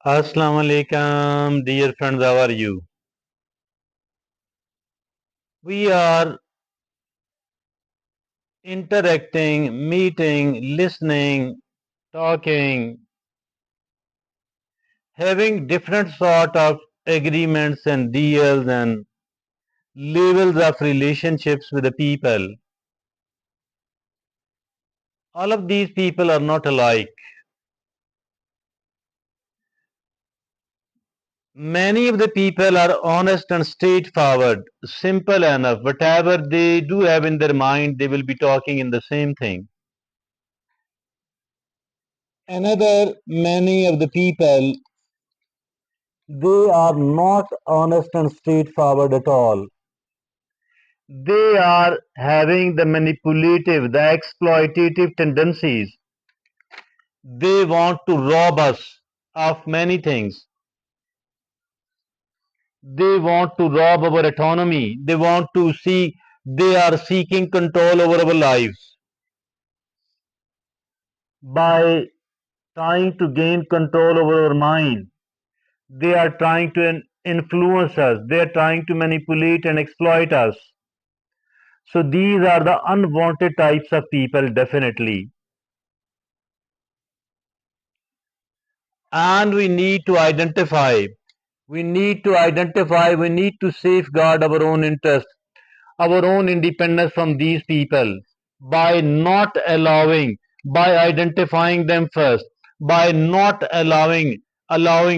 Assalamu alaikum, dear friends, how are you? We are interacting, meeting, listening, talking, having different sort of agreements and deals and levels of relationships with the people. All of these people are not alike. Many of the people are honest and straightforward, simple enough. Whatever they do have in their mind, they will be talking in the same thing. Another, many of the people, they are not honest and straightforward at all. They are having the manipulative, the exploitative tendencies. They want to rob us of many things. They want to rob our autonomy. They want to see, they are seeking control over our lives by trying to gain control over our mind. They are trying to influence us. They are trying to manipulate and exploit us. So these are the unwanted types of people, definitely. And we need to identify. We need to safeguard our own interest, our own independence from these people by not allowing, by identifying them first, by not allowing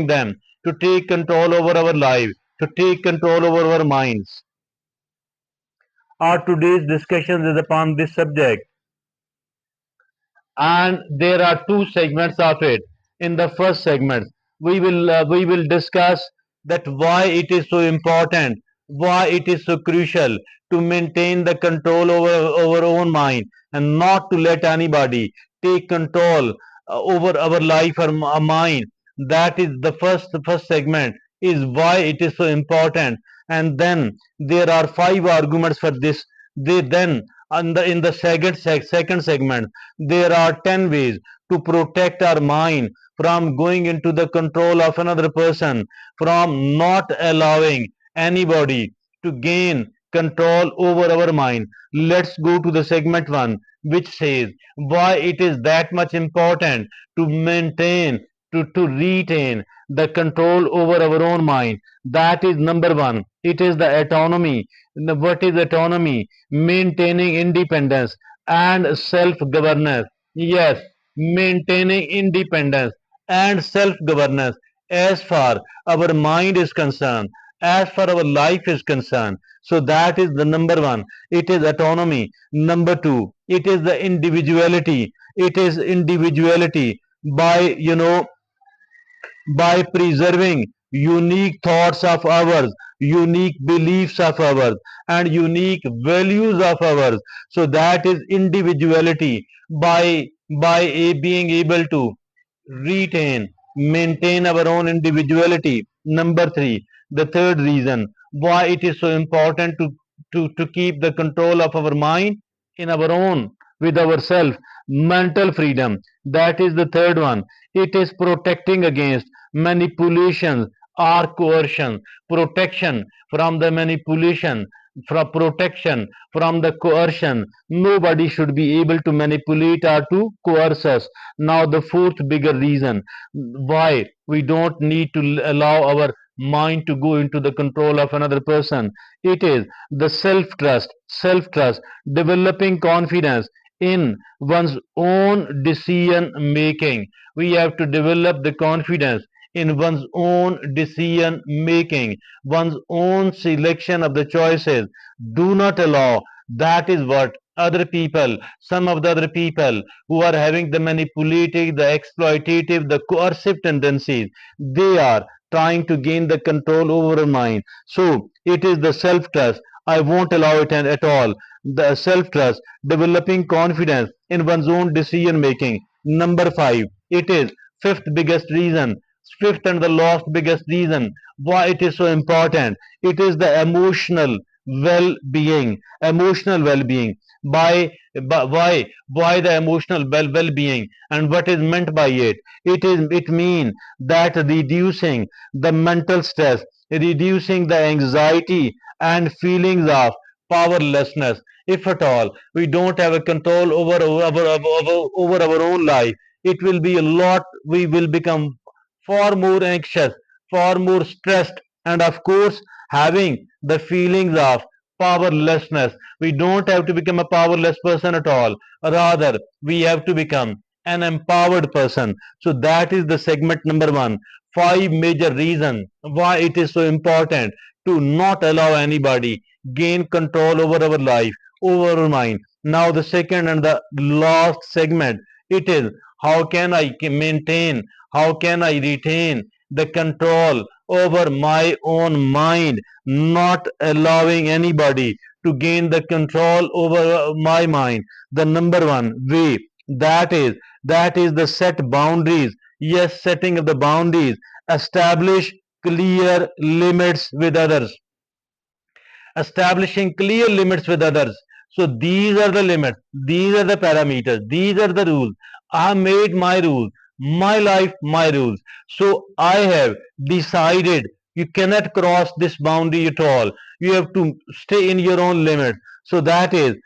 them to take control over our life, to take control over our minds. Our today's discussion is upon this subject, and there are two segments of it. In the first segment, we will discuss that why it is so important, why it is so crucial to maintain the control over our own mind and not to let anybody take control over our life or mind. That is the first segment, is why it is so important. And then there are five arguments for this. They then, in the second segment, there are 10 ways to protect our mind from going into the control of another person, from not allowing anybody to gain control over our mind. Let's go to the segment 1, which says why it is that much important to maintain, to retain the control over our own mind. That is number 1. It is the autonomy. What is autonomy? Maintaining independence and self-governance. Yes, maintaining independence and self-governance as far our mind is concerned, as far our life is concerned. So that is the number 1. It is autonomy. Number 2, it is the individuality. It is individuality by, by preserving unique thoughts of ours, unique beliefs of ours, and unique values of ours. So that is individuality by being able to retain, maintain our own individuality. Number 3, the third reason why it is so important to keep the control of our mind in our own, with ourselves, mental freedom. That is the third one. It is protecting against manipulation or coercion, protection from the manipulation, from protection from the coercion. Nobody should be able to manipulate or to coerce us. Now, the fourth bigger reason why we don't need to allow our mind to go into the control of another person, it is the self trust, developing confidence in one's own decision making. We have to develop the confidence in one's own decision making, one's own selection of the choices. Do not allow, that is what other people, some of the other people who are having the manipulative, the exploitative, the coercive tendencies, they are trying to gain the control over our mind. So it is the self trust. I won't allow it at all. The self trust, developing confidence in one's own decision making. Number 5, it is fifth biggest reason, fifth and the last biggest reason why it is so important. It is the emotional well-being, emotional well-being. Why the emotional well-being, and what is meant by it? It mean that reducing the mental stress, reducing the anxiety and feelings of powerlessness. If at all we don't have a control over our own life, it will be a lot. We will become far more anxious, far more stressed, and of course, having the feelings of powerlessness. We don't have to become a powerless person at all. Rather, we have to become an empowered person. So that is the segment number one. Five major reasons why it is so important to not allow anybody gain control over our life, over our mind. Now the second and the last segment, it is how can I maintain, how can I retain the control over my own mind, not allowing anybody to gain the control over my mind. The number one way, that is the set boundaries. Yes, setting of the boundaries. Establish clear limits with others. Establishing clear limits with others. So these are the limits, these are the parameters, these are the rules. I made my rules, my life, my rules. So I have decided you cannot cross this boundary at all. You have to stay in your own limit. So that is,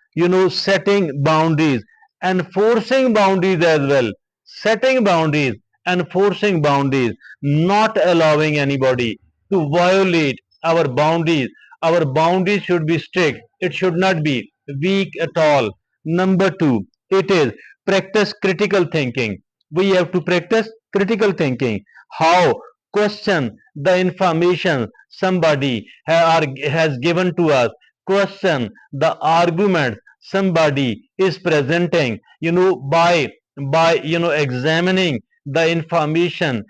setting boundaries, enforcing boundaries as well. Setting boundaries, enforcing boundaries, not allowing anybody to violate our boundaries. Our boundaries should be strict. It should not be weak at all. Number two, it is practice critical thinking. We have to practice critical thinking. How? Question the information somebody has given to us. Question the argument somebody is presenting. By examining the information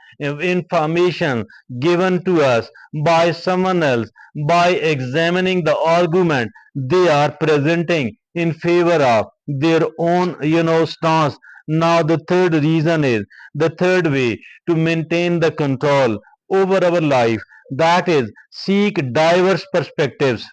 given to us by someone else, by examining the argument they are presenting in favor of their own stance. Now the third reason is, the third way to maintain the control over our life, that is seek diverse perspectives.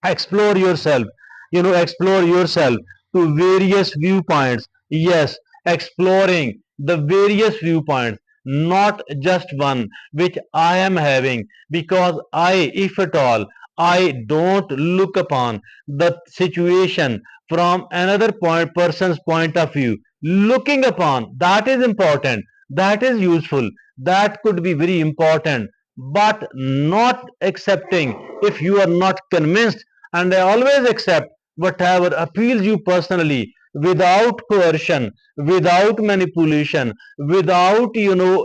Explore yourself to various viewpoints. Yes, exploring the various viewpoints, not just one which I am having, because I, if at all I don't look upon the situation from another person's point of view, looking upon that is important, that is useful, that could be very important, but not accepting if you are not convinced. And I always accept whatever appeals you personally, without coercion, without manipulation, without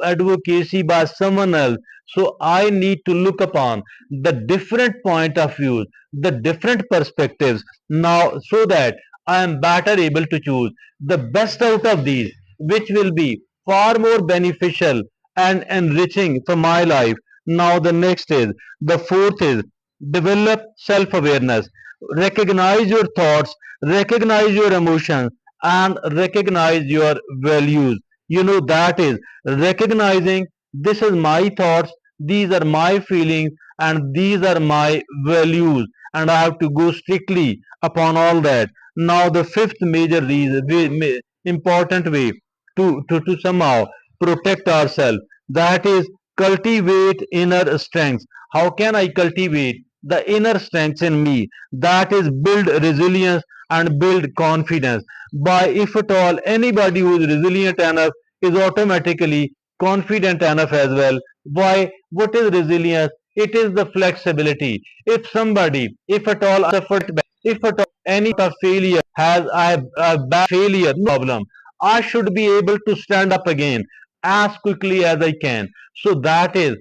advocacy by someone else. So I need to look upon the different point of views, the different perspectives now, so that I am better able to choose the best out of these, which will be far more beneficial and enriching for my life. Now the next is, the fourth is, develop self-awareness. Recognize your thoughts, recognize your emotions, and recognize your values. That is recognizing, this is my thoughts, these are my feelings, and these are my values, and I have to go strictly upon all that. Now the fifth major reason, important way to somehow protect ourselves, that is cultivate inner strength. How can I cultivate the inner strength in me? That is build resilience and build confidence. By, if at all anybody who is resilient enough is automatically confident enough as well. Why? What is resilience? It is the flexibility. If somebody, if at all suffered, if at all any sort of failure has a bad failure, no problem, I should be able to stand up again as quickly as I can. So that is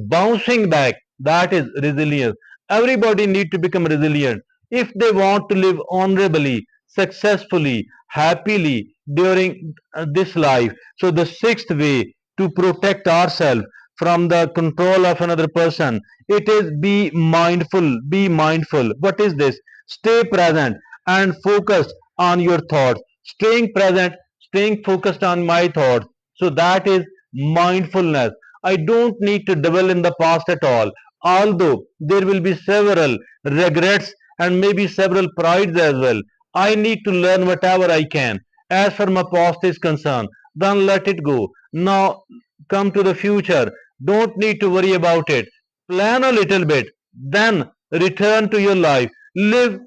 bouncing back. That is resilience. Everybody need to become resilient if they want to live honorably, successfully, happily during this life. So the sixth way to protect ourselves from the control of another person, it is be mindful. Be mindful. What is this? Stay present and focused on your thoughts. Staying present, staying focused on my thoughts. So that is mindfulness. I don't need to dwell in the past at all. although there will be several regrets and maybe several prides as well. I need to learn whatever I can. As far my past is concerned, then let it go. Now come to the future. Don't need to worry about it. Plan a little bit, then return to your life. Live,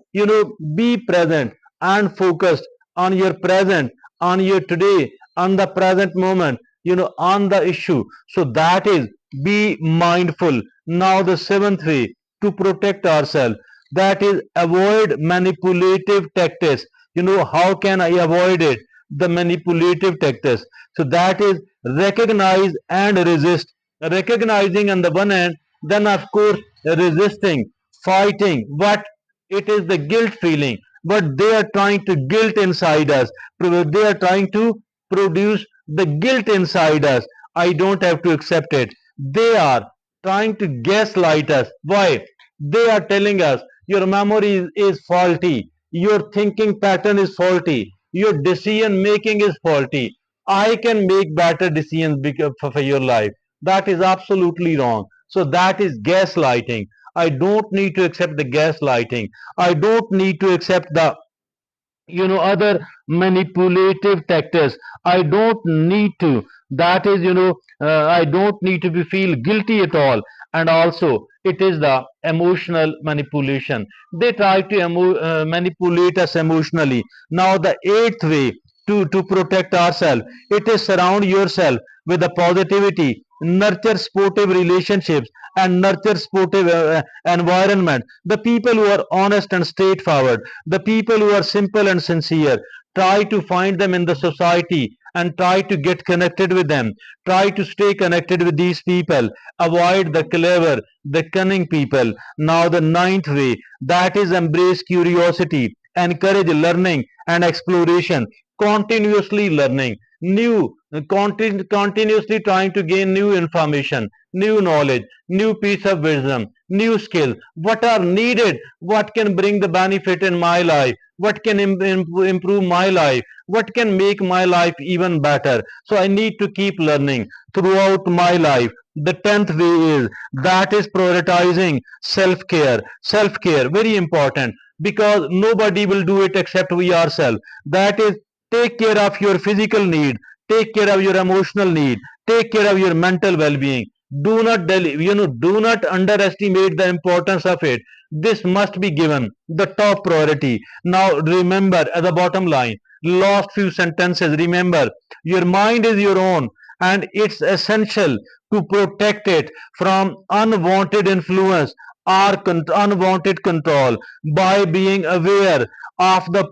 be present and focused on your present, on your today, on the present moment, on the issue. So that is be mindful. Now the seventh way to protect ourselves, that is avoid manipulative tactics. How can I avoid it? The manipulative tactics. So that is recognize and resist. Recognizing on the one hand, then of course resisting, fighting. What it is the guilt feeling. But they are trying to guilt inside us. They are trying to produce the guilt inside us. I don't have to accept it. They are trying to gaslight us. Why? They are telling us your memory is faulty, your thinking pattern is faulty, your decision making is faulty. I can make better decisions for your life. That is absolutely wrong. So that is gaslighting. I don't need to accept the gaslighting. I don't need to accept the other manipulative tactics. I don't need to, that is I don't need to be feel guilty at all. And also it is the emotional manipulation. They try to manipulate us emotionally. Now the eighth way to protect ourselves, it is surround yourself with the positivity, nurture sportive relationships, and nurture sportive environment. The people who are honest and straightforward, the people who are simple and sincere, try to find them in the society and try to get connected with them. Try to stay connected with these people. Avoid the clever, the cunning people. Now the ninth way, that is embrace curiosity, encourage learning and exploration, continuously learning new, continuously trying to gain new information, new knowledge, new piece of wisdom, new skill, what are needed, what can bring the benefit in my life, what can improve my life, what can make my life even better. So I need to keep learning throughout my life. The 10th way is, that is prioritizing self-care. Self-care, very important, because nobody will do it except we ourselves. That is, take care of your physical need, take care of your emotional need, take care of your mental well-being. Do not do not underestimate the importance of it. This must be given the top priority. Now remember, at the bottom line, last few sentences, remember, your mind is your own, and it's essential to protect it from unwanted influence or unwanted control by being aware of the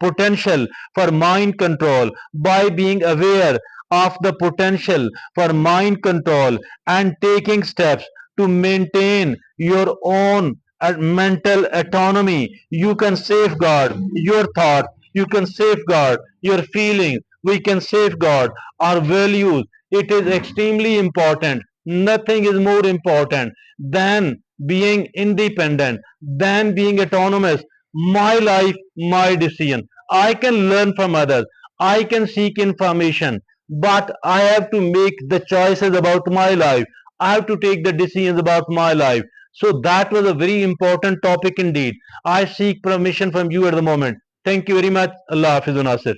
potential for mind control, by being aware of the potential for mind control and taking steps to maintain your own mental autonomy. You can safeguard your thought, you can safeguard your feelings, we can safeguard our values. It is extremely important. Nothing is more important than being independent, than being autonomous. My life, my decision. I can learn from others, I can seek information, but I have to make the choices about my life. I have to take the decisions about my life. So that was a very important topic indeed. I seek permission from you at the moment. Thank you very much. Allah Hafiz Nasir.